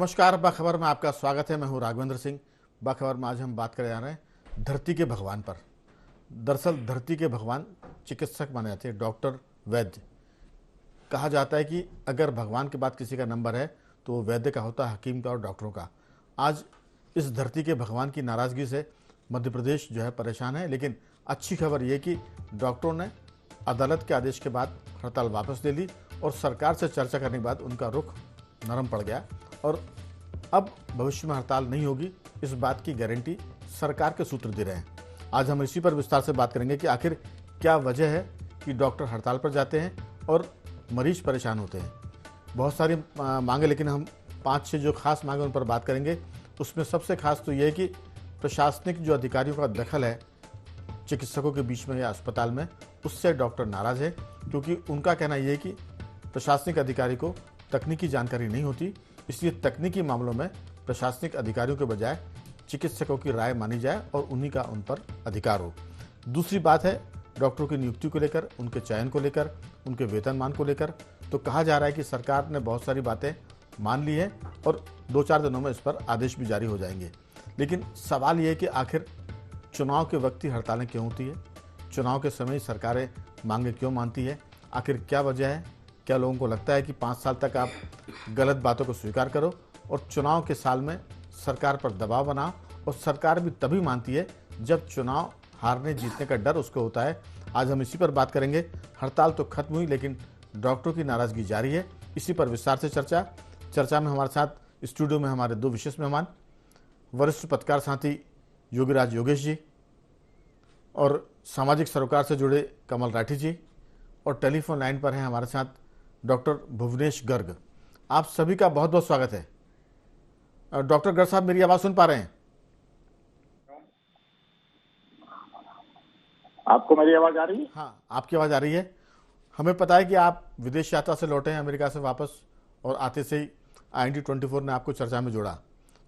नमस्कार। बाखबर में आपका स्वागत है। मैं हूं राघवेंद्र सिंह। बाखबर में आज हम बात करने जा रहे हैं धरती के भगवान पर। दरअसल धरती के भगवान चिकित्सक माने जाते हैं, डॉक्टर, वैद्य। कहा जाता है कि अगर भगवान के बाद किसी का नंबर है तो वो वैद्य का होता है, हकीम का और डॉक्टरों का। आज इस धरती के भगवान की नाराज़गी से मध्य प्रदेश जो है परेशान है, लेकिन अच्छी खबर ये कि डॉक्टरों ने अदालत के आदेश के बाद हड़ताल वापस ले ली और सरकार से चर्चा करने के बाद उनका रुख नरम पड़ गया और अब भविष्य में हड़ताल नहीं होगी, इस बात की गारंटी सरकार के सूत्र दे रहे हैं। आज हम इसी पर विस्तार से बात करेंगे कि आखिर क्या वजह है कि डॉक्टर हड़ताल पर जाते हैं और मरीज परेशान होते हैं। बहुत सारी मांगे, लेकिन हम 5-6 जो खास मांगे उन पर बात करेंगे। उसमें सबसे खास तो ये है कि प्रशासनिक जो अधिकारियों का दखल है चिकित्सकों के बीच में या अस्पताल में, उससे डॉक्टर नाराज़ है, क्योंकि उनका कहना यह है कि प्रशासनिक अधिकारी को तकनीकी जानकारी नहीं होती, इसलिए तकनीकी मामलों में प्रशासनिक अधिकारियों के बजाय चिकित्सकों की राय मानी जाए और उन्हीं का उन पर अधिकार हो। दूसरी बात है डॉक्टरों की नियुक्ति को लेकर, उनके चयन को लेकर, उनके वेतनमान को लेकर। तो कहा जा रहा है कि सरकार ने बहुत सारी बातें मान ली है और 2-4 दिनों में इस पर आदेश भी जारी हो जाएंगे। लेकिन सवाल ये है कि आखिर चुनाव के वक्त ही हड़तालें क्यों होती है? चुनाव के समय सरकारें मांगे क्यों मानती है? आखिर क्या वजह है? क्या लोगों को लगता है कि 5 साल तक आप गलत बातों को स्वीकार करो और चुनाव के साल में सरकार पर दबाव बनाओ, और सरकार भी तभी मानती है जब चुनाव हारने जीतने का डर उसको होता है। आज हम इसी पर बात करेंगे। हड़ताल तो खत्म हुई, लेकिन डॉक्टरों की नाराज़गी जारी है। इसी पर विस्तार से चर्चा में हमारे साथ स्टूडियो में हमारे 2 विशेष मेहमान, वरिष्ठ पत्रकार साथी योगीराज योगेश जी और सामाजिक सरोकार से जुड़े कमल राठी जी, और टेलीफोन लाइन पर हैं हमारे साथ डॉक्टर भुवनेश गर्ग। आप सभी का बहुत बहुत स्वागत है। डॉक्टर गर्ग साहब, मेरी आवाज़ सुन पा रहे हैं? आपको मेरी आवाज आ रही है? हाँ, आपकी आवाज़ आ रही है। हमें पता है कि आप विदेश यात्रा से लौटे हैं अमेरिका से वापस, और आते से ही IND24 ने आपको चर्चा में जोड़ा।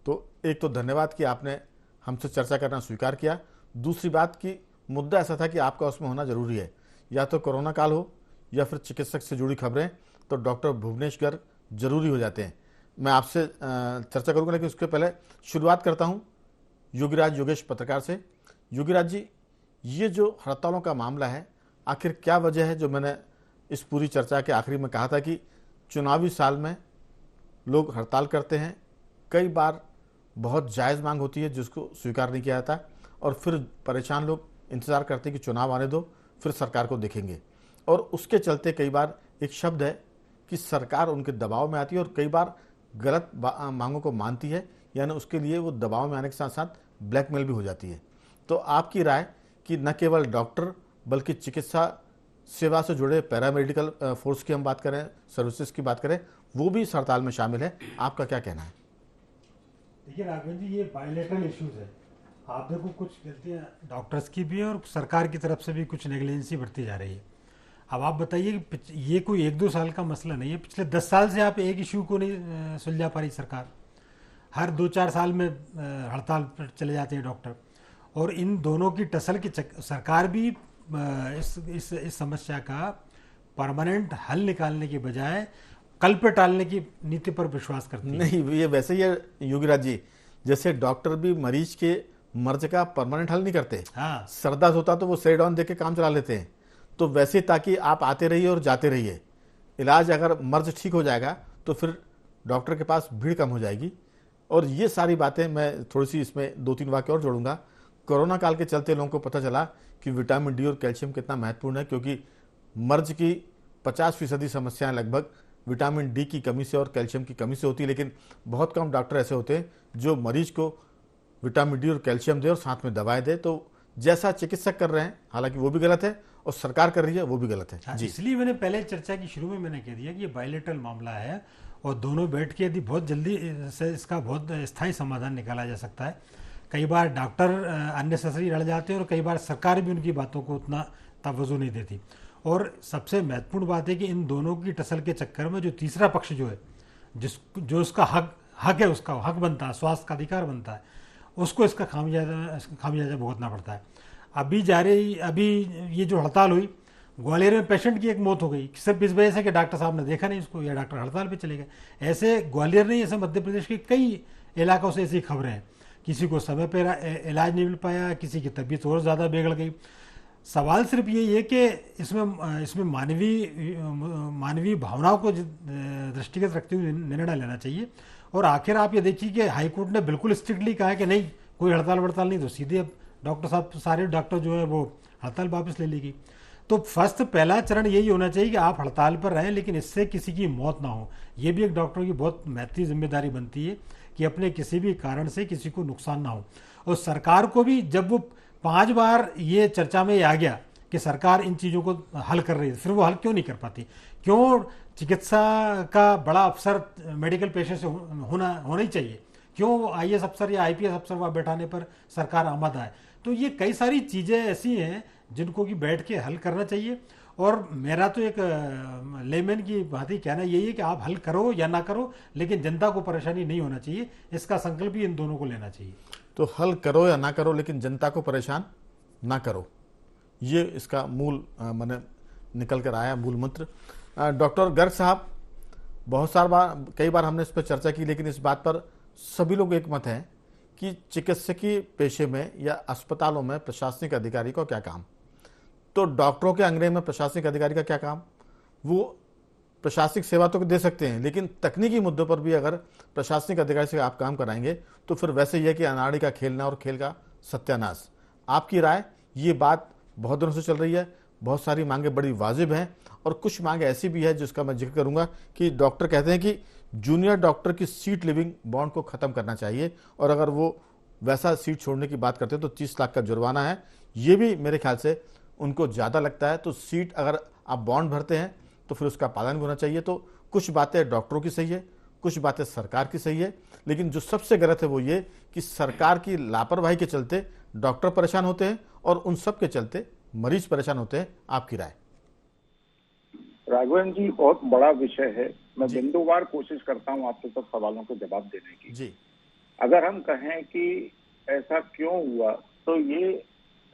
तो एक तो धन्यवाद कि आपने हमसे चर्चा करना स्वीकार किया। दूसरी बात कि मुद्दा ऐसा था कि आपका उसमें होना जरूरी है, या तो कोरोना काल हो या फिर चिकित्सक से जुड़ी खबरें, तो डॉक्टर भुवनेश गर्ग जरूरी हो जाते हैं। मैं आपसे चर्चा करूंगा, लेकिन उसके पहले शुरुआत करता हूं योगीराज योगेश पत्रकार से। योगीराज जी, ये जो हड़तालों का मामला है, आखिर क्या वजह है? जो मैंने इस पूरी चर्चा के आखिरी में कहा था कि चुनावी साल में लोग हड़ताल करते हैं, कई बार बहुत जायज़ मांग होती है जिसको स्वीकार नहीं किया जाता, और फिर परेशान लोग इंतज़ार करते हैं कि चुनाव आने दो, फिर सरकार को देखेंगे। और उसके चलते कई बार एक शब्द है कि सरकार उनके दबाव में आती है और कई बार गलत मांगों को मानती है, यानी उसके लिए वो दबाव में आने के साथ साथ ब्लैकमेल भी हो जाती है। तो आपकी राय कि न केवल डॉक्टर बल्कि चिकित्सा सेवा से जुड़े पैरामेडिकल फोर्स की हम बात करें, सर्विसेज की बात करें, वो भी इस हड़ताल में शामिल है, आपका क्या कहना है? देखिए राघवेंद्र जी, ये बायलैटरल इश्यूज है। आप देखो, कुछ गलतियाँ डॉक्टर्स की भी है और सरकार की तरफ से भी कुछ नेग्लिजेंसी बढ़ती जा रही है। अब आप बताइए कि ये कोई 1-2 साल का मसला नहीं है। पिछले 10 साल से आप एक इशू को नहीं सुलझा पा रही सरकार। हर 2-4 साल में हड़ताल पर चले जाते हैं डॉक्टर, और इन दोनों की टसल की सरकार भी इस समस्या का परमानेंट हल निकालने के बजाय कल पे टालने की नीति पर विश्वास करती है। नहीं, ये वैसे ही है योगीराज जी, जैसे डॉक्टर भी मरीज के मर्ज का परमानेंट हल नहीं करते। हाँ, सरदर्द होता तो वो सेडाउन दे के काम चला लेते हैं। तो वैसे ताकि आप आते रहिए और जाते रहिए, इलाज अगर मर्ज ठीक हो जाएगा तो फिर डॉक्टर के पास भीड़ कम हो जाएगी। और ये सारी बातें मैं थोड़ी सी इसमें 2-3 वाक्य और जोड़ूंगा। कोरोना काल के चलते लोगों को पता चला कि विटामिन डी और कैल्शियम कितना महत्वपूर्ण है, क्योंकि मर्ज की 50% समस्याएं लगभग विटामिन डी की कमी से और कैल्शियम की कमी से होती है। लेकिन बहुत कम डॉक्टर ऐसे होते हैं जो मरीज को विटामिन डी और कैल्शियम दे और साथ में दवाएं दे। तो जैसा चिकित्सक कर रहे हैं, हालांकि वो भी गलत है, और सरकार कर रही है वो भी गलत है जी। इसलिए मैंने पहले चर्चा की शुरू में मैंने कह दिया कि ये बायलैटरल मामला है, और दोनों बैठ के यदि बहुत जल्दी से इसका बहुत स्थायी समाधान निकाला जा सकता है। कई बार डॉक्टर अननेसेसरी लड़ जाते हैं और कई बार सरकार भी उनकी बातों को उतना तवज्जो नहीं देती। और सबसे महत्वपूर्ण बात है कि इन दोनों की टसल के चक्कर में जो तीसरा पक्ष जो है, जो उसका हक है, उसका हक बनता है, स्वास्थ्य का अधिकार बनता है, उसको इसका खामियाजा भुगतना पड़ता है। अभी ये जो हड़ताल हुई, ग्वालियर में पेशेंट की एक मौत हो गई सिर्फ इस वजह से कि डॉक्टर साहब ने देखा नहीं उसको, या डॉक्टर हड़ताल पे चले गए। ऐसे ग्वालियर नहीं, ऐसे मध्य प्रदेश के कई इलाकों से ऐसी खबरें हैं। किसी को समय पर इलाज नहीं मिल पाया, किसी की तबीयत और ज़्यादा बिगड़ गई। सवाल सिर्फ यही है कि इसमें मानवीय भावनाओं को दृष्टिगत रखते हुए निर्णय लेना चाहिए। और आखिर आप ये देखिए कि हाईकोर्ट ने बिल्कुल स्ट्रिक्टली कहा है कि नहीं, कोई हड़ताल वड़ताल नहीं, तो सीधे अब डॉक्टर साहब, सारे डॉक्टर जो है वो हड़ताल वापस ले लेगी। तो फर्स्ट पहला चरण यही होना चाहिए कि आप हड़ताल पर रहें, लेकिन इससे किसी की मौत ना हो। ये भी एक डॉक्टर की बहुत महत्वपूर्ण जिम्मेदारी बनती है कि अपने किसी भी कारण से किसी को नुकसान ना हो। और सरकार को भी, जब वो 5 बार ये चर्चा में आ गया कि सरकार इन चीज़ों को हल कर रही है, फिर वो हल क्यों नहीं कर पाती? क्यों चिकित्सा का बड़ा अफसर मेडिकल पेशे से होना ही चाहिए? क्यों आईएएस अफसर या आईपीएस अफसर वहाँ बैठाने पर सरकार आमद आए? तो ये कई सारी चीज़ें ऐसी हैं जिनको कि बैठ के हल करना चाहिए। और मेरा तो एक लेमैन की बात ही कहना यही है कि आप हल करो या ना करो, लेकिन जनता को परेशानी नहीं होना चाहिए। इसका संकल्प ही इन दोनों को लेना चाहिए। तो हल करो या ना करो, लेकिन जनता को परेशान ना करो, ये इसका मूल मैंने निकल कर आया मूल मंत्र। डॉक्टर गर्ग साहब, कई बार हमने इस पर चर्चा की, लेकिन इस बात पर सभी लोग एक मत हैं कि चिकित्सकीय पेशे में या अस्पतालों में प्रशासनिक अधिकारी का क्या काम। तो डॉक्टरों के अंग्रेज में प्रशासनिक अधिकारी का क्या काम? वो प्रशासनिक सेवा तो दे सकते हैं, लेकिन तकनीकी मुद्दों पर भी अगर प्रशासनिक अधिकारी से आप काम कराएंगे तो फिर वैसे ही है कि अनाड़ी का खेलना और खेल का सत्यानाश। आपकी राय? ये बात बहुत दिनों से चल रही है, बहुत सारी मांगे बड़ी वाजिब हैं, और कुछ मांगे ऐसी भी है जिसका मैं जिक्र करूंगा कि डॉक्टर कहते हैं कि जूनियर डॉक्टर की सीट लिविंग बॉन्ड को खत्म करना चाहिए, और अगर वो वैसा सीट छोड़ने की बात करते हैं तो 30 लाख का जुर्माना है। ये भी मेरे ख्याल से उनको ज़्यादा लगता है। तो सीट अगर आप बॉन्ड भरते हैं तो फिर उसका पालन होना चाहिए। तो कुछ बातें डॉक्टरों की सही है, कुछ बातें सरकार की सही है, लेकिन जो सबसे गलत है वो ये कि सरकार की लापरवाही के चलते डॉक्टर परेशान होते हैं और उन सब के चलते मरीज परेशान होते हैं। आपकी राय? राघवन जी, बहुत बड़ा विषय है। मैं बिंदुवार कोशिश करता हूँ आपके सब सवालों को जवाब देने की। जी। अगर हम कहें कि ऐसा क्यों हुआ, तो ये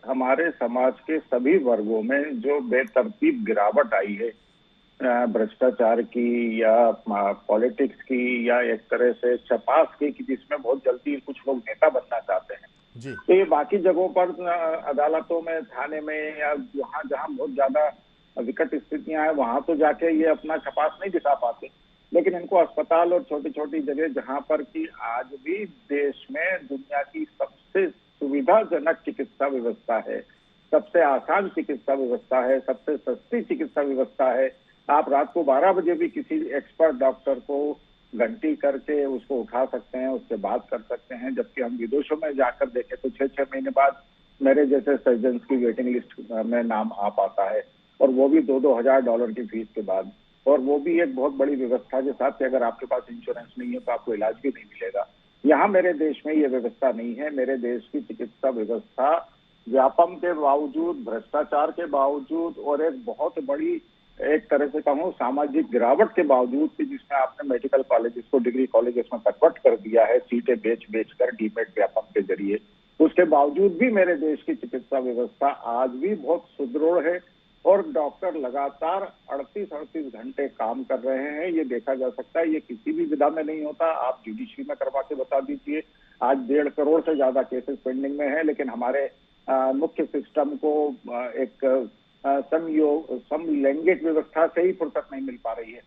हमारे समाज के सभी वर्गों में जो बेतरतीब गिरावट आई है, भ्रष्टाचार की या पॉलिटिक्स की या एक तरह से छपास की, कि जिसमें बहुत जल्दी कुछ लोग नेता बनना चाहते हैं जी। तो ये बाकी जगहों पर अदालतों में, थाने में या जहाँ जहाँ बहुत ज्यादा विकट स्थितियां हैं वहां तो जाके ये अपना छपास नहीं दिखा पाते। लेकिन इनको अस्पताल और छोटी छोटी जगह जहां पर कि आज भी देश में दुनिया की सबसे सुविधाजनक चिकित्सा व्यवस्था है, सबसे आसान चिकित्सा व्यवस्था है, सबसे सस्ती चिकित्सा व्यवस्था है। आप रात को 12 बजे भी किसी एक्सपर्ट डॉक्टर को घंटी करके उसको उठा सकते हैं, उससे बात कर सकते हैं। जबकि हम विदेशों में जाकर देखें तो 6-6 महीने बाद मेरे जैसे सर्जन की वेटिंग लिस्ट में नाम आ पाता है, और वो भी $2,000 की फीस के बाद। और वो भी एक बहुत बड़ी व्यवस्था के साथ कि अगर आपके पास इंश्योरेंस नहीं है तो आपको इलाज भी नहीं मिलेगा। यहाँ मेरे देश में ये व्यवस्था नहीं है। मेरे देश की चिकित्सा व्यवस्था व्यापम के बावजूद, भ्रष्टाचार के बावजूद और एक बहुत बड़ी एक तरह से कहूँ सामाजिक गिरावट के बावजूद, कि जिसमें आपने मेडिकल कॉलेजेस को डिग्री कॉलेजेस में कन्वर्ट कर दिया है सीटें बेच कर डीमेट व्यापम के जरिए, उसके बावजूद भी मेरे देश की चिकित्सा व्यवस्था आज भी बहुत सुदृढ़ है। और डॉक्टर लगातार 38 घंटे काम कर रहे हैं। ये देखा जा सकता है, ये किसी भी विधा में नहीं होता। आप जुडिशरी में करवा के बता दीजिए। आज 1.5 करोड़ से ज्यादा केसेस पेंडिंग में है, लेकिन हमारे मुख्य सिस्टम को एक समलैंगिक व्यवस्था से ही फुर्सत नहीं मिल पा रही है।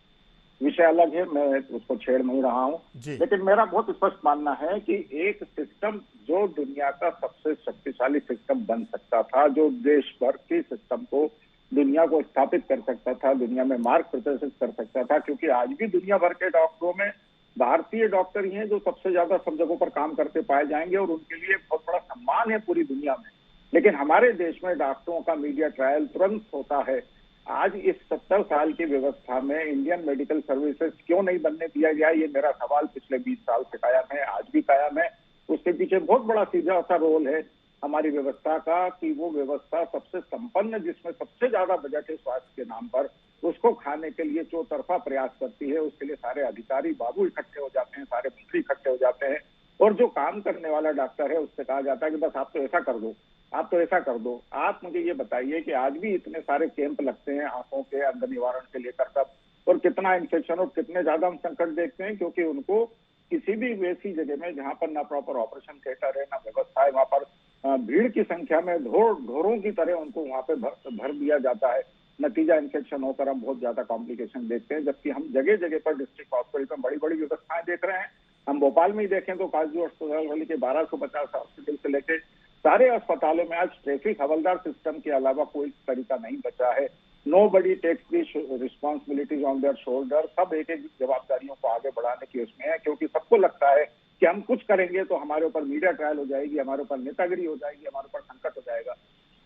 विषय अलग है, मैं उसको छेड़ नहीं रहा हूँ। लेकिन मेरा बहुत स्पष्ट मानना है कि एक सिस्टम जो दुनिया का सबसे शक्तिशाली सिस्टम बन सकता था, जो देश भर के सिस्टम को, दुनिया को स्थापित कर सकता था, दुनिया में मार्ग प्रदर्शित कर सकता था। क्योंकि आज भी दुनिया भर के डॉक्टरों में भारतीय डॉक्टर ही हैं जो सबसे ज्यादा सब जगहों पर काम करते पाए जाएंगे, और उनके लिए बहुत बड़ा सम्मान है पूरी दुनिया में। लेकिन हमारे देश में डॉक्टरों का मीडिया ट्रायल तुरंत होता है। आज इस 70 साल की व्यवस्था में इंडियन मेडिकल सर्विसेज क्यों नहीं बनने दिया गया, ये मेरा सवाल पिछले 20 साल से कायम है, आज भी कायम है। उसके पीछे बहुत बड़ा सीधा सा रोल है हमारी व्यवस्था का, कि वो व्यवस्था सबसे संपन्न, जिसमें सबसे ज्यादा बजट है स्वास्थ्य के नाम पर, उसको खाने के लिए चौतरफा प्रयास करती है। उसके लिए सारे अधिकारी बाबू इकट्ठे हो जाते हैं, सारे मंत्री इकट्ठे हो जाते हैं, और जो काम करने वाला डॉक्टर है उससे कहा जाता है कि बस आप तो ऐसा कर दो, आप तो ऐसा कर दो। आप मुझे ये बताइए कि आज भी इतने सारे कैंप लगते हैं आंखों के अंदर निवारण से लेकर सब, और कितना इन्फेक्शन और कितने ज्यादा हम संकट देखते हैं, क्योंकि उनको किसी भी वैसी जगह में जहां पर ना प्रॉपर ऑपरेशन थिएटर है, ना व्यवस्था है, वहां पर भीड़ की संख्या में ढोरों की तरह उनको वहां पे भर दिया जाता है। नतीजा इन्फेक्शन होकर हम बहुत ज्यादा कॉम्प्लिकेशन देखते हैं, जबकि हम जगह जगह पर डिस्ट्रिक्ट हॉस्पिटल में बड़ी बड़ी व्यवस्थाएं देख रहे हैं। हम भोपाल में ही देखें तो काजू अस्पताल के 1250 हॉस्पिटल से लेकर सारे अस्पतालों में आज ट्रैफिक हवलदार सिस्टम के अलावा कोई तरीका नहीं बचा है। Nobody takes the responsibilities on their shoulder. सब एक एक जवाबदारियों को आगे बढ़ाने की उसमें है, क्योंकि सबको लगता है कि हम कुछ करेंगे तो हमारे ऊपर मीडिया ट्रायल हो जाएगी, हमारे ऊपर नेतागिरी हो जाएगी, हमारे ऊपर संकट हो जाएगा।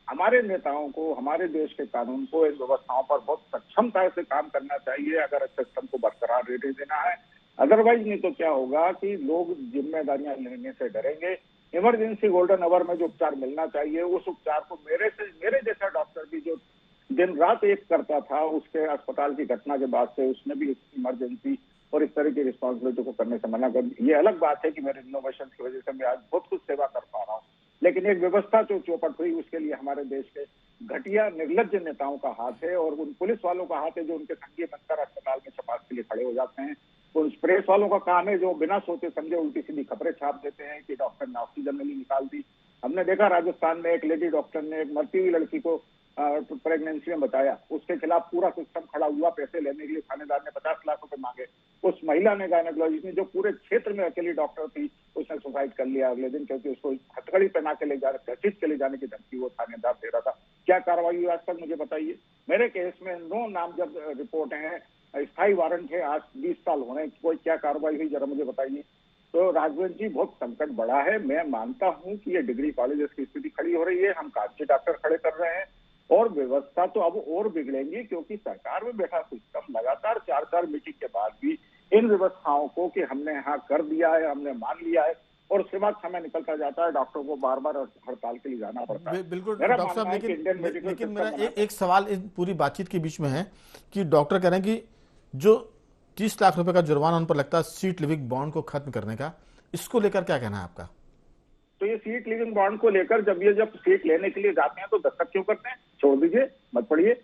हमारे नेताओं को, हमारे देश के कानून को, इन व्यवस्थाओं पर बहुत सक्षमता से काम करना चाहिए अगर इस सिस्टम को बरकरार रहने देना है। अदरवाइज नहीं तो क्या होगा कि लोग जिम्मेदारियां लेने से डरेंगे। इमरजेंसी गोल्डन आवर में जो उपचार मिलना चाहिए उस उपचार को मेरे जैसा डॉक्टर भी जो दिन रात एक करता था, उसके अस्पताल की घटना के बाद से उसने भी इमरजेंसी और इस तरह की रिस्पॉन्सिबिलिटी को करने से मना कर दी। ये अलग बात है कि मेरे इनोवेशन की वजह से मैं आज बहुत कुछ सेवा कर पा रहा हूँ, लेकिन एक व्यवस्था जो चौपट हुई उसके लिए हमारे देश के घटिया निर्लज्ज नेताओं का हाथ है, और उन पुलिस वालों का हाथ है जो उनके संगी बनकर अस्पताल में छपास के लिए खड़े हो जाते हैं। उन प्रेस वालों का काम है जो बिना सोचे समझे उल्टी सीधी खबरें छाप देते हैं कि डॉक्टर ने ऑक्सीजन नहीं निकाल दी। हमने देखा राजस्थान में एक लेडी डॉक्टर ने एक मरती हुई लड़की को प्रेगनेंसी में बताया, उसके खिलाफ पूरा सिस्टम खड़ा हुआ पैसे लेने के लिए। थानेदार ने 50 लाख रुपए मांगे। उस महिला ने, गायनेकोलॉजिस्ट ने, जो पूरे क्षेत्र में अकेली डॉक्टर थी, उसने सुसाइड कर लिया अगले दिन, क्योंकि उसको हथकड़ी पहना के ले घसीट के ले जाने की धमकी वो थानेदार दे रहा था। क्या कार्रवाई हुई आज तक मुझे बताइए। मेरे केस में 9 नामजद रिपोर्ट है, स्थायी वारंट है, आज 20 साल हो रहे हैं, कोई क्या कार्रवाई हुई जरा मुझे बताइए। तो राघवेंद्र जी बहुत संकट बड़ा है। मैं मानता हूं कि ये डिग्री कॉलेज की स्थिति खड़ी हो रही है, हम कांची डॉक्टर खड़े कर रहे हैं, और व्यवस्था तो अब और बिगड़ेंगी, क्योंकि सरकार में बैठा सिस्टम लगातार 4 मीटिंग के बाद भी इन व्यवस्थाओं को कि हमने यहाँ कर दिया है, हमने मान लिया है, और उसके बाद समय निकलता जाता है, डॉक्टरों को बार बार हड़ताल के लिए जाना पड़ता है। बिल्कुल मेरा डॉक्टर साहब, मानना है कि इंडियन मेडिकल लेकिन सिस्टम मेरा एक सवाल इस पूरी बातचीत के बीच में है कि डॉक्टर कह रहे हैं कि जो 30 लाख रुपए का जुर्माना उन पर लगता है सीट लिविंग बॉन्ड को खत्म करने का, इसको लेकर क्या कहना है आपका? तो ये सीट लिविंग बॉन्ड को लेकर जब सीट लेने के लिए जाते हैं तो दस्तखत क्यों करते हैं? छोड़ दीजिए, मत पढ़िए।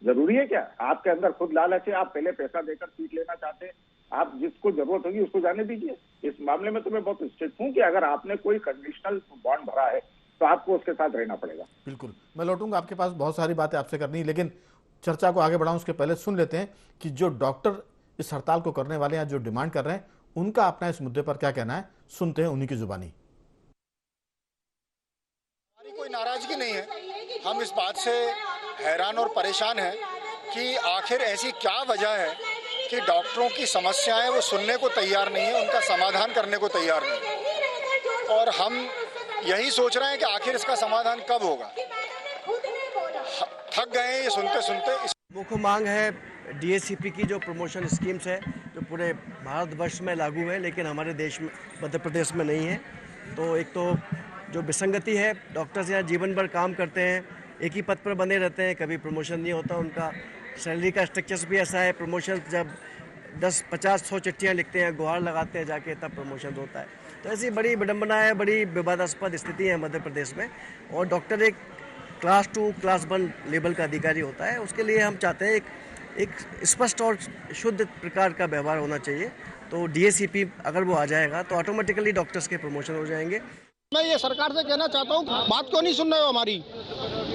जरूरी है क्या? आपके अंदर खुद लालच है, आप पहले पैसा देकर सीट लेना चाहते हैं, आप जिसको जरूरत होगी उसको जाने दीजिए। इस मामले में तो मैं बहुत स्ट्रिक्ट हूं कि अगर आपने कोई कंडीशनल बॉन्ड भरा है तो आपको उसके साथ रहना पड़ेगा। बिल्कुल, मैं लौटूंगा, आपके पास बहुत सारी बातें आपसे करनी, लेकिन चर्चा को आगे बढ़ाऊं उसके पहले सुन लेते हैं कि जो डॉक्टर इस हड़ताल को करने वाले हैं, जो डिमांड कर रहे हैं, उनका अपना इस मुद्दे पर क्या कहना है, सुनते हैं उन्हीं की जुबानी। हमारी कोई नाराजगी नहीं है, हम इस बात से हैरान और परेशान हैं कि आखिर ऐसी क्या वजह है कि डॉक्टरों की समस्याएं वो सुनने को तैयार नहीं है, उनका समाधान करने को तैयार नहीं है। और हम यही सोच रहे हैं कि आखिर इसका समाधान कब होगा। थक गए हैं ये सुनते सुनते। मुख्य मांग है डीएससीपी की जो प्रमोशन स्कीम्स है, जो पूरे भारतवर्ष में लागू है लेकिन हमारे देश में, मध्य प्रदेश में नहीं है। तो एक तो जो विसंगति है, डॉक्टर्स यहाँ जीवन भर काम करते हैं, एक ही पद पर बने रहते हैं, कभी प्रमोशन नहीं होता उनका। सैलरी का स्ट्रक्चर्स भी ऐसा है, प्रमोशन जब 10-50-100 चिट्ठियाँ लिखते हैं, गुहार लगाते हैं जाके, तब प्रमोशन होता है। तो ऐसी बड़ी विडम्बना है, बड़ी विवादास्पद स्थिति है मध्य प्रदेश में। और डॉक्टर एक क्लास 2, क्लास 1 लेवल का अधिकारी होता है, उसके लिए हम चाहते हैं एक स्पष्ट और शुद्ध प्रकार का व्यवहार होना चाहिए। तो डीएससीपी अगर वो आ जाएगा तो ऑटोमेटिकली डॉक्टर्स के प्रमोशन हो जाएंगे। मैं ये सरकार से कहना चाहता हूँ, बात क्यों नहीं सुन रहे हो हमारी?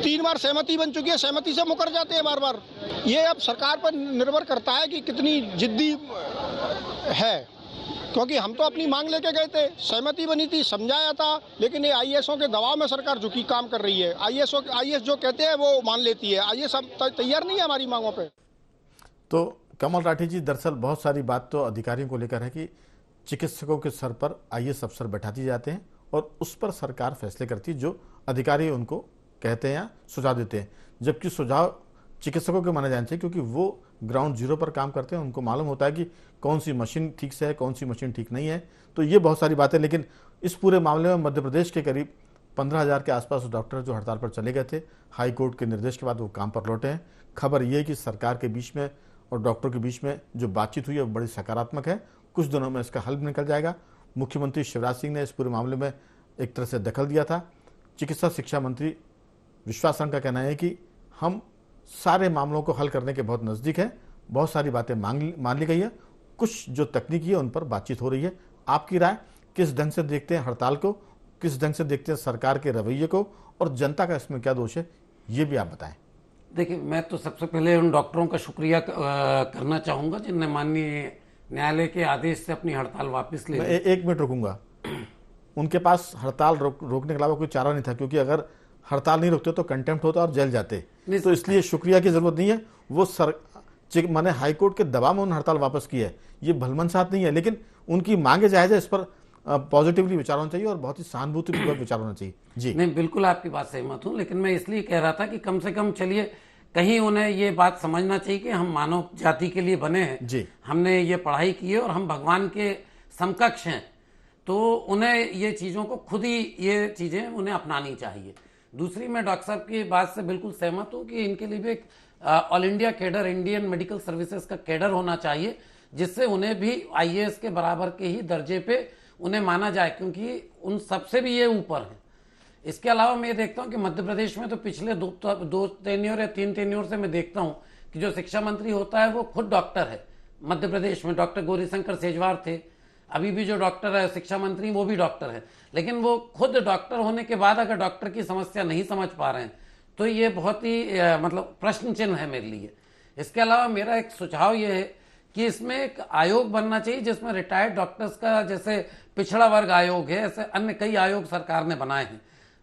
3 बार सहमति बन चुकी है, सहमति से मुकर जाते हैं बार बार। ये अब सरकार पर निर्भर करता है कि कितनी जिद्दी है, क्योंकि हम तो अपनी मांग लेके गए थे, सहमति बनी थी, समझाया था, लेकिन ये आईएएसओं के दबाव में सरकार झुकी काम कर रही है। आईएएस जो कहते हैं वो मान लेती है, आईएएस तैयार नहीं है हमारी मांगों पे। तो कमल राठी जी, दरअसल बहुत सारी बात तो अधिकारियों को लेकर है कि चिकित्सकों के सर पर आईएएस अफसर बैठाती जाते हैं और उस पर सरकार फैसले करती है जो अधिकारी उनको कहते हैं या सुझाव देते हैं, जबकि सुझाव चिकित्सकों के माने जाने चाहिए क्योंकि वो ग्राउंड जीरो पर काम करते हैं, उनको मालूम होता है कि कौन सी मशीन ठीक से है, कौन सी मशीन ठीक नहीं है। तो ये बहुत सारी बातें, लेकिन इस पूरे मामले में मध्य प्रदेश के करीब 15,000 के आसपास डॉक्टर जो हड़ताल पर चले गए थे, हाई कोर्ट के निर्देश के बाद वो काम पर लौटे हैं। खबर ये है कि सरकार के बीच में और डॉक्टरों के बीच में जो बातचीत हुई है वो बड़ी सकारात्मक है, कुछ दिनों में इसका हल निकल जाएगा। मुख्यमंत्री शिवराज सिंह ने इस पूरे मामले में एक तरह से दखल दिया था, चिकित्सा शिक्षा मंत्री विश्वास सरन का कहना है कि हम सारे मामलों को हल करने के बहुत नज़दीक हैं, बहुत सारी बातें मान ली गई है, कुछ जो तकनीकी है उन पर बातचीत हो रही है। आपकी राय, किस ढंग से देखते हैं हड़ताल को, किस ढंग से देखते हैं सरकार के रवैये को, और जनता का इसमें क्या दोष है, ये भी आप बताएं। देखिए, मैं तो सबसे पहले उन डॉक्टरों का शुक्रिया करना चाहूँगा जिनने माननीय न्यायालय के आदेश से अपनी हड़ताल वापस ले ली। मैं 1 मिनट रुकूंगा। उनके पास हड़ताल रोकने के अलावा कोई चारा नहीं था, क्योंकि अगर हड़ताल नहीं रोकते तो कंटेम्प्ट होता और जेल जाते, तो इसलिए शुक्रिया की जरूरत नहीं है। वो मैंने हाईकोर्ट के दबाव में उन्होंने हड़ताल वापस की है, ये भलमनसाहत नहीं है, लेकिन उनकी मांगे जायज़ है, इस पर पॉजिटिवली विचार होना चाहिए और बहुत ही सहानुभूतिपूर्वक विचार होना चाहिए। जी नहीं, बिल्कुल आपकी बात सहमत हूँ, लेकिन मैं इसलिए कह रहा था कि कम से कम चलिए कहीं उन्हें ये बात समझना चाहिए कि हम मानव जाति के लिए बने हैं जी, हमने ये पढ़ाई की है और हम भगवान के समकक्ष हैं, तो उन्हें ये चीज़ों को खुद ही ये चीज़ें उन्हें अपनानी चाहिए। दूसरी, मैं डॉक्टर साहब की बात से बिल्कुल सहमत हूँ कि इनके लिए भी एक all India cadre, Indian medical services का कैडर होना चाहिए, जिससे उन्हें भी IAS के बराबर के ही दर्जे पे उन्हें माना जाए, क्योंकि उन सबसे भी ये ऊपर है। इसके अलावा मैं देखता हूँ कि मध्य प्रदेश में तो पिछले दो टेन्योर या 3 टेन्योर से मैं देखता हूँ कि जो शिक्षा मंत्री होता है वो खुद डॉक्टर है। मध्य प्रदेश में डॉक्टर गौरीशंकर शेजवार थे, अभी भी जो डॉक्टर है शिक्षा मंत्री वो भी डॉक्टर है, लेकिन वो खुद डॉक्टर होने के बाद अगर डॉक्टर की समस्या नहीं समझ पा रहे हैं तो ये बहुत ही मतलब प्रश्न चिन्ह है मेरे लिए। इसके अलावा मेरा एक सुझाव ये है कि इसमें एक आयोग बनना चाहिए जिसमें रिटायर्ड डॉक्टर्स का, जैसे पिछड़ा वर्ग आयोग है, ऐसे अन्य कई आयोग सरकार ने बनाए हैं,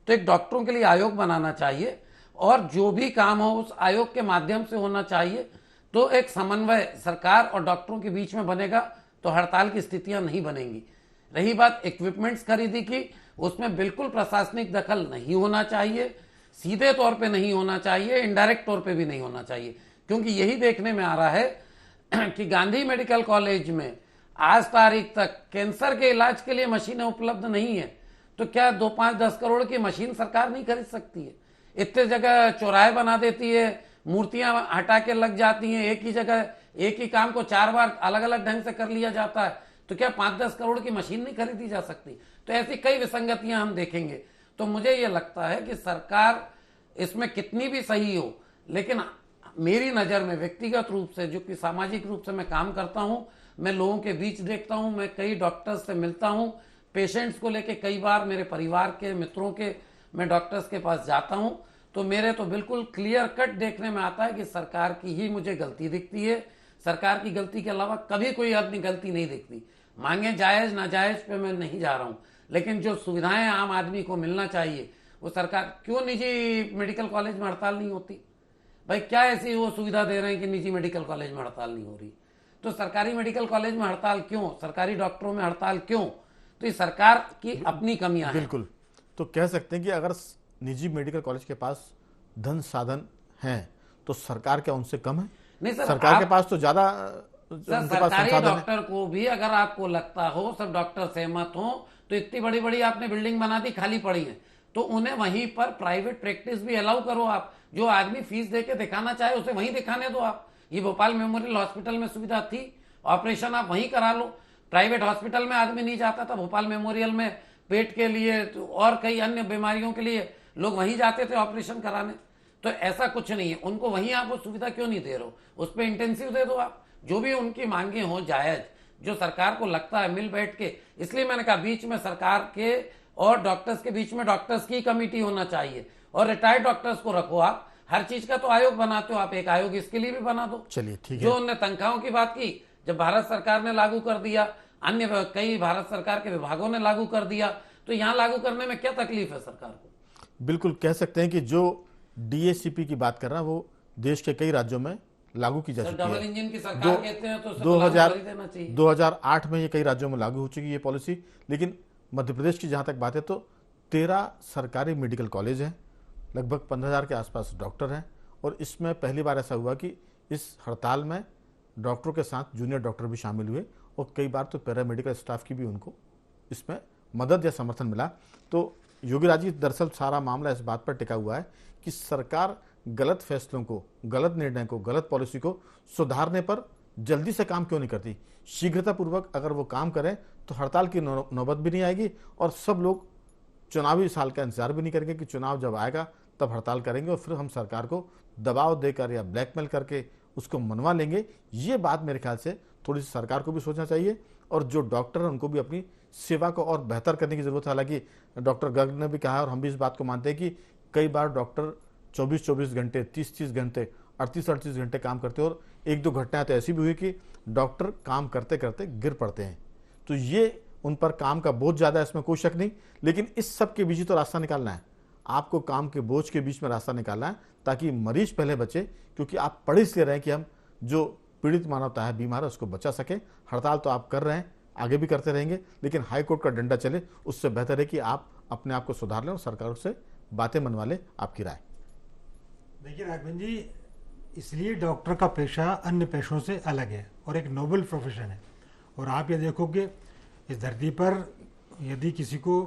तो एक डॉक्टरों के लिए आयोग बनाना चाहिए और जो भी काम हो उस आयोग के माध्यम से होना चाहिए। तो एक समन्वय सरकार और डॉक्टरों के बीच में बनेगा तो हड़ताल की स्थितियां नहीं बनेंगी। रही बात इक्विपमेंट्स खरीदी की, उसमें बिल्कुल प्रशासनिक दखल नहीं होना चाहिए, सीधे तौर पे नहीं होना चाहिए, इनडायरेक्ट तौर पे भी नहीं होना चाहिए, क्योंकि यही देखने में आ रहा है कि गांधी मेडिकल कॉलेज में आज तारीख तक कैंसर के इलाज के लिए मशीनें उपलब्ध नहीं है, तो क्या 2, 5, 10 करोड़ की मशीन सरकार नहीं खरीद सकती है? इतने जगह चौराहे बना देती है, मूर्तियां हटा के लग जाती हैं, एक ही जगह एक ही काम को 4 बार अलग अलग ढंग से कर लिया जाता है, तो क्या 5-10 करोड़ की मशीन नहीं खरीदी जा सकती? तो ऐसी कई विसंगतियां हम देखेंगे। तो मुझे ये लगता है कि सरकार इसमें कितनी भी सही हो, लेकिन मेरी नज़र में व्यक्तिगत रूप से, जो कि सामाजिक रूप से मैं काम करता हूं, मैं लोगों के बीच देखता हूं, मैं कई डॉक्टर्स से मिलता हूं, पेशेंट्स को लेके कई बार मेरे परिवार के मित्रों के मैं डॉक्टर्स के पास जाता हूं, तो मेरे तो बिल्कुल क्लियर कट देखने में आता है कि सरकार की ही मुझे गलती दिखती है। सरकार की गलती के अलावा कभी कोई अपनी गलती नहीं दिखती। मांगे जायज़ नाजायज़ पे मैं नहीं जा रहा हूं, लेकिन जो सुविधाएं आम आदमी को मिलना चाहिए वो सरकार, क्यों निजी मेडिकल कॉलेज में हड़ताल नहीं होती? भाई क्या ऐसी वो सुविधा दे रहे हैं कि निजी मेडिकल कॉलेज में हड़ताल नहीं हो रही? तो सरकारी मेडिकल कॉलेज में हड़ताल क्यों, सरकारी डॉक्टरों में हड़ताल क्यों? तो ये सरकार की अपनी कमियां हैं। बिल्कुल। तो कह सकते हैं कि अगर निजी मेडिकल कॉलेज के पास धन साधन हैं तो सरकार क्या उनसे कम है? नहीं सर, सरकार के पास तो ज्यादा सरकारी डॉक्टर को भी अगर आपको लगता हो, सब डॉक्टर सहमत हो, तो इतनी बड़ी बड़ी आपने बिल्डिंग बना दी, खाली पड़ी है, तो उन्हें वहीं पर प्राइवेट प्रैक्टिस भी अलाउ करो आप। जो आदमी फीस देके दिखाना चाहे उसे वहीं दिखाने दो आप। ये भोपाल मेमोरियल हॉस्पिटल में सुविधा थी, ऑपरेशन आप वहीं करा लो। प्राइवेट हॉस्पिटल में आदमी नहीं जाता था, भोपाल मेमोरियल में पेट के लिए और कई अन्य बीमारियों के लिए लोग वहीं जाते थे ऑपरेशन कराने। तो ऐसा कुछ नहीं है, उनको वहीं आप वो सुविधा क्यों नहीं दे रहे हो? उस पर इंटेंसिव दे दो आप। जो भी उनकी मांगे हो जायज, जो सरकार को लगता है मिल बैठ के, इसलिए मैंने कहा बीच में सरकार के और डॉक्टर्स के बीच में डॉक्टर्स की कमेटी होना चाहिए और रिटायर्ड डॉक्टर्स को रखो आप। हर चीज का तो आयोग बनाते हो आप, एक आयोग इसके लिए भी बना दो। चलिए ठीक है। जो उनने तनख्वाहों की बात की, जब भारत सरकार ने लागू कर दिया, अन्य कई भारत सरकार के विभागों ने लागू कर दिया, तो यहाँ लागू करने में क्या तकलीफ है सरकार को? बिल्कुल कह सकते हैं कि जो DACP की बात कर रहा है वो देश के कई राज्यों में लागू की जा चुकी है। डबल इंजन की सरकार कहते हैं तो उसको लागू कर ही देना चाहिए। 2008 में ये कई राज्यों में लागू हो चुकी है पॉलिसी, लेकिन मध्य प्रदेश की जहाँ तक बात है तो 13 सरकारी मेडिकल कॉलेज हैं, लगभग 15,000 के आसपास डॉक्टर हैं, और इसमें पहली बार ऐसा हुआ कि इस हड़ताल में डॉक्टरों के साथ जूनियर डॉक्टर भी शामिल हुए और कई बार तो पैरामेडिकल स्टाफ की भी उनको इसमें मदद या समर्थन मिला। तो योगी राज जी, दरअसल सारा मामला इस बात पर टिका हुआ है कि सरकार गलत फैसलों को, गलत निर्णय को, गलत पॉलिसी को सुधारने पर जल्दी से काम क्यों नहीं करती? शीघ्रतापूर्वक अगर वो काम करें तो हड़ताल की नौबत भी नहीं आएगी और सब लोग चुनावी साल का इंतजार भी नहीं करेंगे कि चुनाव जब आएगा तब हड़ताल करेंगे और फिर हम सरकार को दबाव देकर या ब्लैकमेल करके उसको मनवा लेंगे। ये बात मेरे ख्याल से थोड़ी सी सरकार को भी सोचना चाहिए और जो डॉक्टर हैं उनको भी अपनी सेवा को और बेहतर करने की जरूरत है। हालांकि डॉक्टर गर्ग ने भी कहा और हम भी इस बात को मानते हैं कि कई बार डॉक्टर 24-24 घंटे, 30-30 घंटे, 38-38 घंटे काम करते हैं और 1-2 घटनाएं तो ऐसी भी हुई कि डॉक्टर काम करते करते गिर पड़ते हैं। तो ये उन पर काम का बोझ ज़्यादा है, इसमें कोई शक नहीं, लेकिन इस सब के बीच ही तो रास्ता निकालना है। आपको काम के बोझ के बीच में रास्ता निकालना है ताकि मरीज पहले बचे, क्योंकि आप पढ़ इसलिए रहे हैं कि हम जो पीड़ित मानवता है, बीमार है, उसको बचा सके। हड़ताल तो आप कर रहे हैं, आगे भी करते रहेंगे, लेकिन हाईकोर्ट का डंडा चले उससे बेहतर है कि आप अपने आप को सुधार लें और सरकार से बातें मनवा लें। आपकी राय? देखिए राघवन जी, इसलिए डॉक्टर का पेशा अन्य पेशों से अलग है और एक नोबल प्रोफेशन है। और आप ये देखोगे इस धरती पर यदि किसी को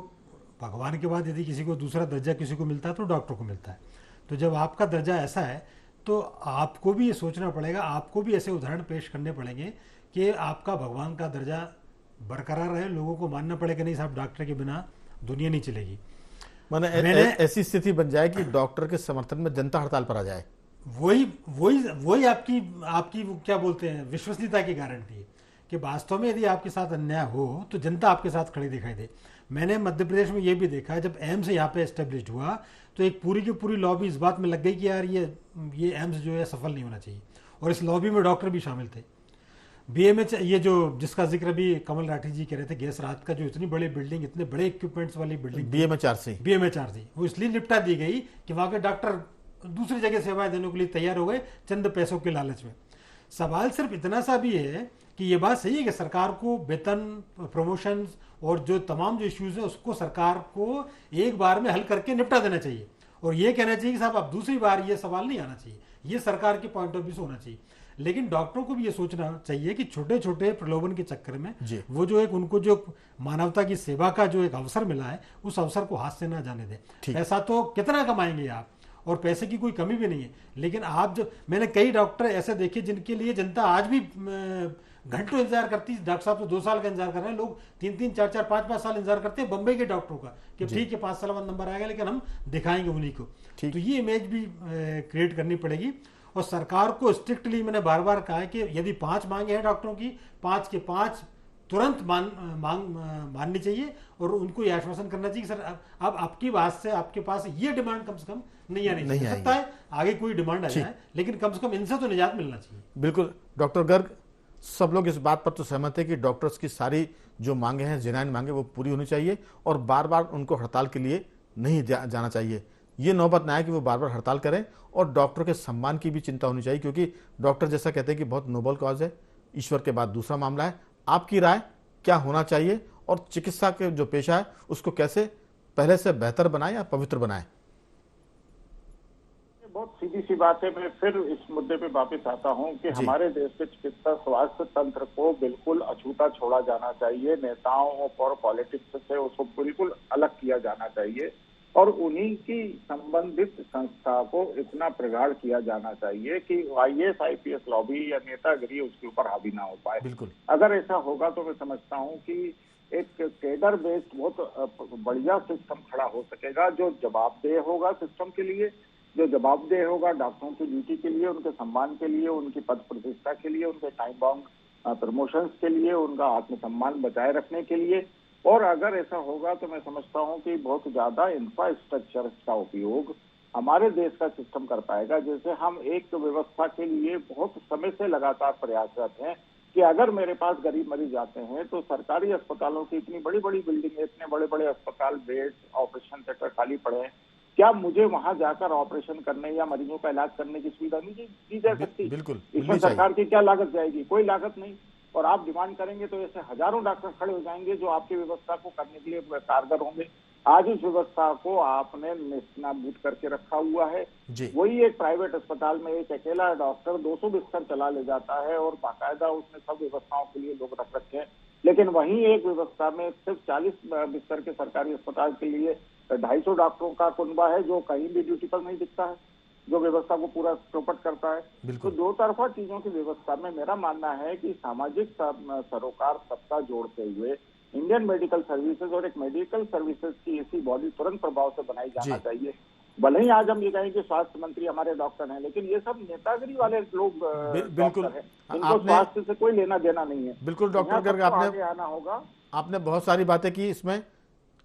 भगवान के बाद यदि किसी को दूसरा दर्जा किसी को मिलता है तो डॉक्टर को मिलता है। तो जब आपका दर्जा ऐसा है तो आपको भी ये सोचना पड़ेगा, आपको भी ऐसे उदाहरण पेश करने पड़ेंगे कि आपका भगवान का दर्जा बरकरार रहे। लोगों को मानना पड़ेगा नहीं साहब, डॉक्टर के बिना दुनिया नहीं चलेगी। मैंने ऐसी स्थिति बन जाए कि डॉक्टर के समर्थन में जनता हड़ताल पर आ जाए। वही आपकी वो क्या बोलते हैं, विश्वसनीयता की गारंटी है कि वास्तव में यदि आपके साथ अन्याय हो तो जनता आपके साथ खड़ी दिखाई दे। मैंने मध्य प्रदेश में ये भी देखा है, जब एम्स यहाँ पे एस्टेब्लिश हुआ तो एक पूरी की पूरी लॉबी इस बात में लग गई कि यार ये एम्स जो है सफल नहीं होना चाहिए, और इस लॉबी में डॉक्टर भी शामिल थे। बीएमएच, ये जो जिसका जिक्र भी कमल राठी जी कह रहे थे, गैस रात का जो इतनी बड़ी बिल्डिंग, इतने बड़े इक्विपमेंट्स वाली बिल्डिंग बीएमएचआरसी, वो इसलिए निपटा दी गई कि वहाँ के डॉक्टर दूसरी जगह सेवाएं देने के लिए तैयार हो गए चंद पैसों के लालच में। सवाल सिर्फ इतना सा भी है कि ये बात सही है कि सरकार को वेतन, प्रमोशंस और जो तमाम जो इश्यूज है उसको सरकार को एक बार में हल करके निपटा देना चाहिए, और ये कहना चाहिए कि साहब अब दूसरी बार ये सवाल नहीं आना चाहिए। ये सरकार के पॉइंट ऑफ व्यू से होना चाहिए। लेकिन डॉक्टरों को भी ये सोचना चाहिए कि छोटे छोटे प्रलोभन के चक्कर में वो जो एक उनको जो मानवता की सेवा का जो एक अवसर मिला है उस अवसर को हाथ से ना जाने दें। ऐसा तो कितना कमाएंगे आप, और पैसे की कोई कमी भी नहीं है, लेकिन आप जो, मैंने कई डॉक्टर ऐसे देखे जिनके लिए जनता आज भी घंटों इंतजार करती है। डॉक्टर साहब तो 2 साल का इंतजार कर रहे हैं, लोग 3-3, 4-4, 5-5 साल इंतजार करते हैं बंबई के डॉक्टरों का कि ठीक है 5 साल बाद नंबर आएगा लेकिन हम दिखाएंगे उन्हीं को। तो ये इमेज भी क्रिएट करनी पड़ेगी, और सरकार को स्ट्रिक्टली, मैंने बार बार कहा है कि यदि 5 मांगे हैं डॉक्टरों की, 5 के 5 तुरंत माननी चाहिए, और उनको ये आश्वासन करना चाहिए कि सर अब आपकी बात से आपके पास ये डिमांड कम से कम नहीं आनी सकता है, आगे कोई डिमांड आ जाए लेकिन कम से कम इनसे तो निजात मिलना चाहिए। बिल्कुल डॉक्टर गर्ग, सब लोग इस बात पर तो सहमत है कि डॉक्टर्स की सारी जो मांगे हैं, जेन्युइन मांगे, वो पूरी होनी चाहिए और बार बार उनको हड़ताल के लिए नहीं जाना चाहिए। ये नौबत ना आए कि वो बार बार हड़ताल करें, और डॉक्टर के सम्मान की भी चिंता होनी चाहिए, क्योंकि डॉक्टर जैसा कहते हैं कि बहुत नोबल कॉज है, ईश्वर के बाद दूसरा मामला है। आपकी राय, क्या होना चाहिए और चिकित्सा के जो पेशा है उसको कैसे पहले से बेहतर बनाए या पवित्र बनाए? बहुत सीधी सी बात है। मैं फिर इस मुद्दे पे वापस आता हूं कि हमारे देश के चिकित्सा स्वास्थ्य तंत्र को बिल्कुल अछूता छोड़ा जाना चाहिए। नेताओं और पॉलिटिक्स से उसको बिल्कुल अलग किया जाना चाहिए, और उन्हीं की संबंधित संस्था को इतना प्रगाढ़ किया जाना चाहिए कि IAS IPS लॉबी या नेतागिरी उसके ऊपर हावी ना हो पाए। बिल्कुल, अगर ऐसा होगा तो मैं समझता हूं कि एक केडर बेस्ड बहुत बढ़िया सिस्टम खड़ा हो सकेगा, जो जवाबदेह होगा सिस्टम के लिए, जो जवाबदेह होगा डॉक्टरों की ड्यूटी के लिए, उनके सम्मान के लिए, उनकी पद प्रतिष्ठा के लिए, उनके टाइम बाउंड प्रमोशंस के लिए, उनका आत्मसम्मान बचाए रखने के लिए। और अगर ऐसा होगा तो मैं समझता हूं कि बहुत ज्यादा इंफ्रास्ट्रक्चर का उपयोग हमारे देश का सिस्टम कर पाएगा। जैसे हम एक व्यवस्था के लिए बहुत समय से लगातार प्रयासरत हैं कि अगर मेरे पास गरीब मरीज आते हैं तो सरकारी अस्पतालों की इतनी बड़ी बड़ी बिल्डिंग, इतने बड़े बड़े अस्पताल, बेड, ऑपरेशन थिएटर खाली पड़े हैं, क्या मुझे वहां जाकर ऑपरेशन करने या मरीजों का इलाज करने की सुविधा नहीं दी जा सकती? बिल्कुल, इसमें सरकार की क्या लागत जाएगी? कोई लागत नहीं। और आप डिमांड करेंगे तो ऐसे हजारों डॉक्टर खड़े हो जाएंगे जो आपकी व्यवस्था को करने के लिए कारगर होंगे। आज इस व्यवस्था को आपने नेस्तनाबूद करके रखा हुआ है। वही एक प्राइवेट अस्पताल में एक अकेला डॉक्टर 200 बिस्तर चला ले जाता है, और बाकायदा उसने सब व्यवस्थाओं के लिए लोग रख रखे हैं, लेकिन वहीं एक व्यवस्था में सिर्फ 40 बिस्तर के सरकारी अस्पताल के लिए 250 डॉक्टरों का कुनबा है जो कहीं भी ड्यूटी पर नहीं दिखता है, जो व्यवस्था को पूरा चौपट करता है। तो दो तरफा चीजों की व्यवस्था में मेरा मानना है कि सामाजिक सरोकार सत्ता जोड़ते हुए इंडियन मेडिकल सर्विसेज और एक मेडिकल सर्विसेज की ऐसी बॉडी तुरंत प्रभाव से बनाई जाना चाहिए। भले ही आज हम ये कहें कि स्वास्थ्य मंत्री हमारे डॉक्टर हैं, लेकिन ये सब नेतागिरी वाले लोग बिल्कुल डॉक्टर हैं। इनको स्वास्थ्य से कोई लेना देना नहीं है। बिल्कुल डॉक्टर गर्ग, आगे आना होगा। आपने बहुत सारी बातें की, इसमें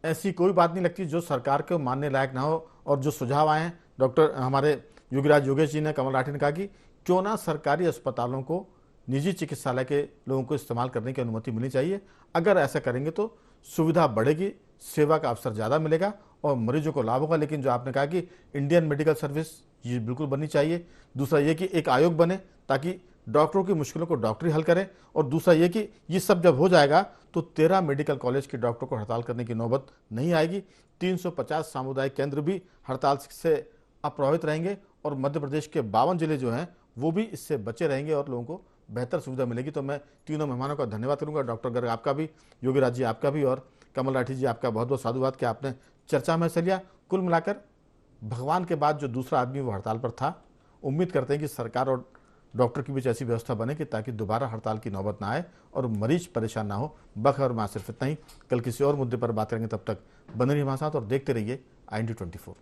ऐसी कोई बात नहीं लगती जो सरकार को मानने लायक ना हो। और जो सुझाव आए हैं डॉक्टर हमारे योगीराज योगेश जी ने, कमल राठी ने कहा कि क्यों ना सरकारी अस्पतालों को निजी चिकित्सालय के लोगों को इस्तेमाल करने की अनुमति मिलनी चाहिए। अगर ऐसा करेंगे तो सुविधा बढ़ेगी, सेवा का अवसर ज़्यादा मिलेगा और मरीजों को लाभ होगा। लेकिन जो आपने कहा कि इंडियन मेडिकल सर्विस ये बिल्कुल बननी चाहिए। दूसरा ये कि एक आयोग बने ताकि डॉक्टरों की मुश्किलों को डॉक्टर ही हल करें। और दूसरा ये कि ये सब जब हो जाएगा तो 13 मेडिकल कॉलेज के डॉक्टरों को हड़ताल करने की नौबत नहीं आएगी। 350 सामुदायिक केंद्र भी हड़ताल से अप्रभावित रहेंगे और मध्य प्रदेश के 52 जिले जो हैं वो भी इससे बचे रहेंगे और लोगों को बेहतर सुविधा मिलेगी। तो मैं तीनों मेहमानों का धन्यवाद करूंगा। डॉक्टर गर्ग आपका भी, योगीराज जी आपका भी और कमल राठी जी आपका बहुत बहुत साधुवाद कि आपने चर्चा में हिस्सा लिया। कुल मिलाकर भगवान के बाद जो दूसरा आदमी वो हड़ताल पर था। उम्मीद करते हैं कि सरकार और डॉक्टर के बीच ऐसी व्यवस्था बने कि ताकि दोबारा हड़ताल की नौबत ना आए और मरीज परेशान ना हो। बखबर में सिर्फ इतना ही। कल किसी और मुद्दे पर बात करेंगे, तब तक बने रहिए हमारे साथ और देखते रहिए IND24।